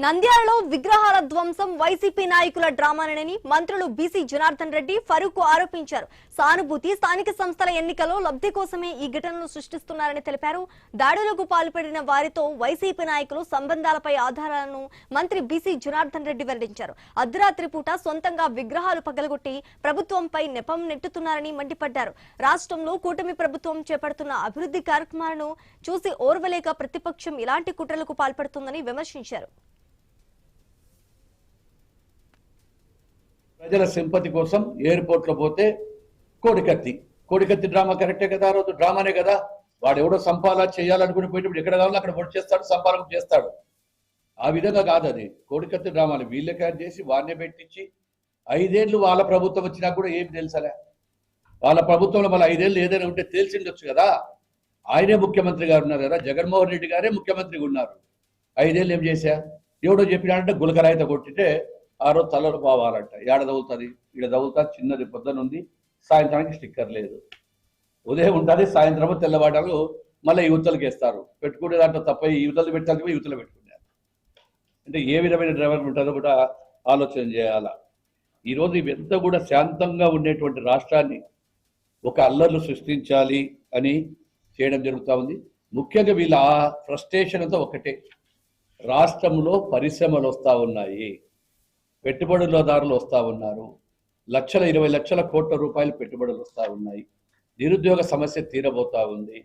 నంద్యాలలో విగ్రహాల ధ్వంసం వైసీపీ నాయకుల డ్రామానని మంత్రులు బీసీ జనార్దన్ రెడ్డి ఫరూక్ ఆరోపించారు. సానుభూతి స్థానిక సంస్థల ఎన్నికల్లో లబ్ధి కోసమే ఈ ఘటనలు సృష్టిస్తున్నారని తెలిపారు. దాడులకు పాల్పడిన వారితో వైసీపీ నాయకులు సంబంధాలపై ఆధారాలను మంత్రి బీసీ జనార్దన్ రెడ్డి వెల్లడించారు. అర్ధరాత్రి పూట సొంతంగా విగ్రహాలు పగలగొట్టి ప్రభుత్వంపై నెపం నెట్టుతున్నారని మండిపడ్డారు. రాష్ట్రంలో కూటమి ప్రభుత్వం చేపడుతున్న అభివృద్ధి కార్యక్రమాలను చూసి ఓర్వలేక ప్రతిపక్షం ఇలాంటి కుట్రలకు పాల్పడుతుందని విమర్శించారు. ప్రజల సింపతి కోసం ఎయిర్పోర్ట్ లో పోతే కోడికత్తి డ్రామా కరెక్టే కదా, ఆ రోజు డ్రామానే కదా. వాడు ఎవడో సంపాదన చేయాలనుకుని పోయినప్పుడు ఎక్కడ కావాలో అక్కడ పొడి చేస్తాడు, సంపాదన చేస్తాడు. ఆ విధంగా కాదు అది కోడికత్తి డ్రామాని వీళ్ళకే చేసి వాడినే పెట్టించి 5 ఏళ్ళు వాళ్ళ ప్రభుత్వం వచ్చినా కూడా ఏమి తెలుసలే. వాళ్ళ ప్రభుత్వంలో మళ్ళీ 5 ఏళ్ళు ఏదైనా ఉంటే తెలిసిండొచ్చు కదా. ఆయనే ముఖ్యమంత్రి గారు ఉన్నారు కదా, జగన్మోహన్ రెడ్డి గారే ముఖ్యమంత్రిగా ఉన్నారు. 5 ఏళ్ళు ఏం చేశా? ఎవడో చెప్పినాడంటే గులకరాయితో కొట్టితే ఆ రోజు తలలో పోవాలంట. ఏడ తగులుతుంది, ఇక్కడ తగులుతుంది, చిన్నది పొద్దునుంది, సాయంత్రానికి స్టిక్కర్ లేదు. ఉదయం ఉంటుంది, సాయంత్రం తెల్లవాడలు మళ్ళీ యువతలకి వేస్తారు. పెట్టుకునే దాంట్లో తప్ప యువతలు పెట్టాలి, యువతలు పెట్టుకున్నారు. అంటే ఏ విధమైన డ్రైవర్ ఉంటుందో కూడా ఆలోచన చేయాలా. ఈరోజు ఇవంతా కూడా శాంతంగా ఉండేటువంటి రాష్ట్రాన్ని ఒక అల్లర్లు సృష్టించాలి అని చేయడం జరుగుతూ ఉంది. ముఖ్యంగా వీళ్ళ ఆ ఫ్రస్ట్రేషన్ అంతా ఒకటే, రాష్ట్రంలో పరిశ్రమలు వస్తూ ఉన్నాయి, పెట్టుబడులదారులు వస్తూ ఉన్నారు, 20 లక్షల కోట్ల రూపాయలు పెట్టుబడులు వస్తూ ఉన్నాయి, నిరుద్యోగ సమస్య తీరబోతా ఉంది.